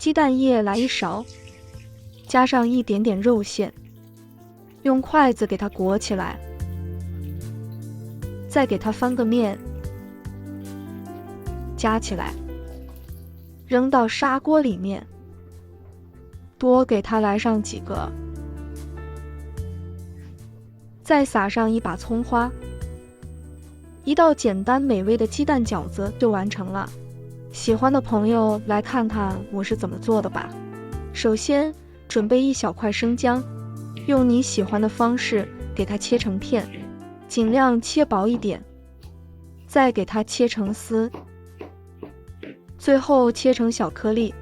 鸡蛋液来1勺，加上一点点肉馅，用筷子给它裹起来，再给它翻个面，夹起来，扔到砂锅里面，多给它来上几个，再撒上一把葱花，一道简单美味的鸡蛋饺子就完成了。喜欢的朋友来看看我是怎么做的吧。首先准备1小块生姜，用你喜欢的方式给它切成片，尽量切薄一点，再给它切成丝，最后切成小颗粒，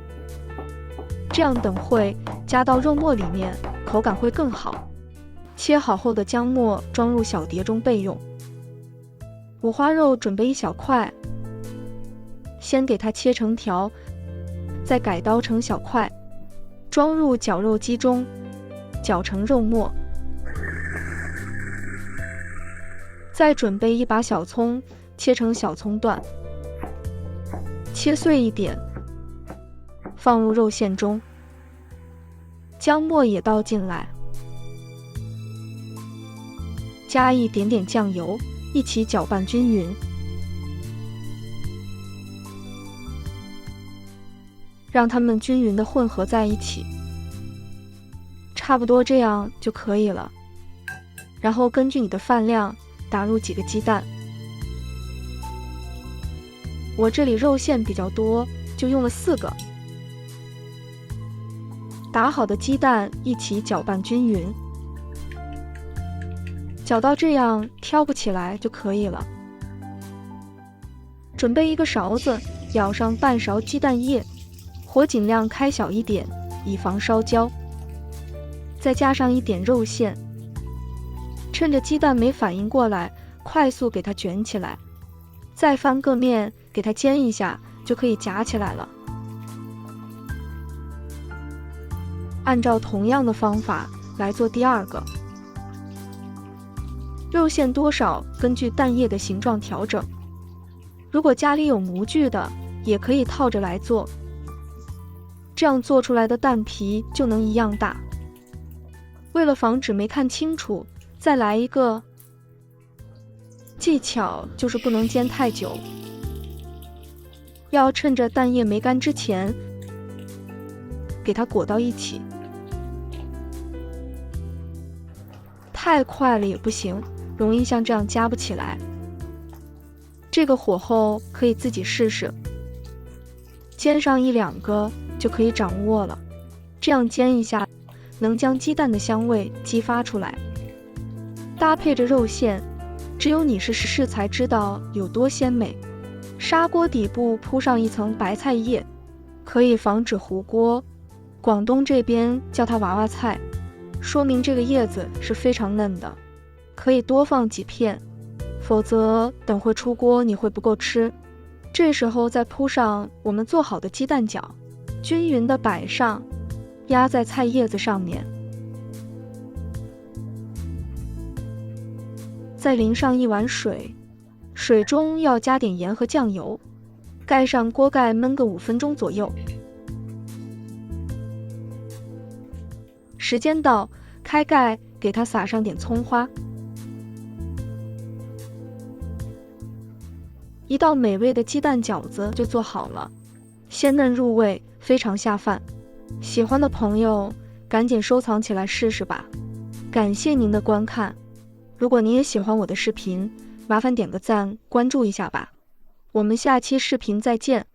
这样等会加到肉末里面，口感会更好。切好后的姜末装入小碟中备用。五花肉准备1小块，先给它切成条，再改刀成小块，装入绞肉机中，绞成肉末。再准备1把小葱，切成小葱段，切碎一点，放入肉馅中，姜末也倒进来，加一点点酱油，一起搅拌均匀。让它们均匀地混合在一起，差不多这样就可以了。然后根据你的饭量打入几个鸡蛋，我这里肉馅比较多，就用了4个。打好的鸡蛋一起搅拌均匀，搅到这样挑不起来就可以了。准备1个勺子，舀上半勺鸡蛋液，火尽量开小一点，以防烧焦。再加上一点肉馅，趁着鸡蛋没反应过来，快速给它卷起来，再翻个面给它煎一下，就可以夹起来了。按照同样的方法来做第2个。肉馅多少根据蛋液的形状调整，如果家里有模具的，也可以套着来做，这样做出来的蛋皮就能一样大。为了防止没看清楚，再来一个技巧，就是不能煎太久，要趁着蛋液没干之前给它裹到一起。太快了也不行，容易像这样夹不起来。这个火候可以自己试试，煎上1、2个就可以掌握了。这样煎一下，能将鸡蛋的香味激发出来，搭配着肉馅，只有你是试才知道有多鲜美。砂锅底部铺上一层白菜叶，可以防止糊锅，广东这边叫它娃娃菜，说明这个叶子是非常嫩的，可以多放几片，否则等会出锅你会不够吃。这时候再铺上我们做好的鸡蛋饺，均匀地摆上，压在菜叶子上面，再淋上1碗水，水中要加点盐和酱油，盖上锅盖焖个5分钟左右。时间到，开盖，给它撒上点葱花。一道美味的鸡蛋饺子就做好了，鲜嫩入味，非常下饭。喜欢的朋友赶紧收藏起来试试吧。感谢您的观看，如果你也喜欢我的视频，麻烦点个赞，关注一下吧。我们下期视频再见。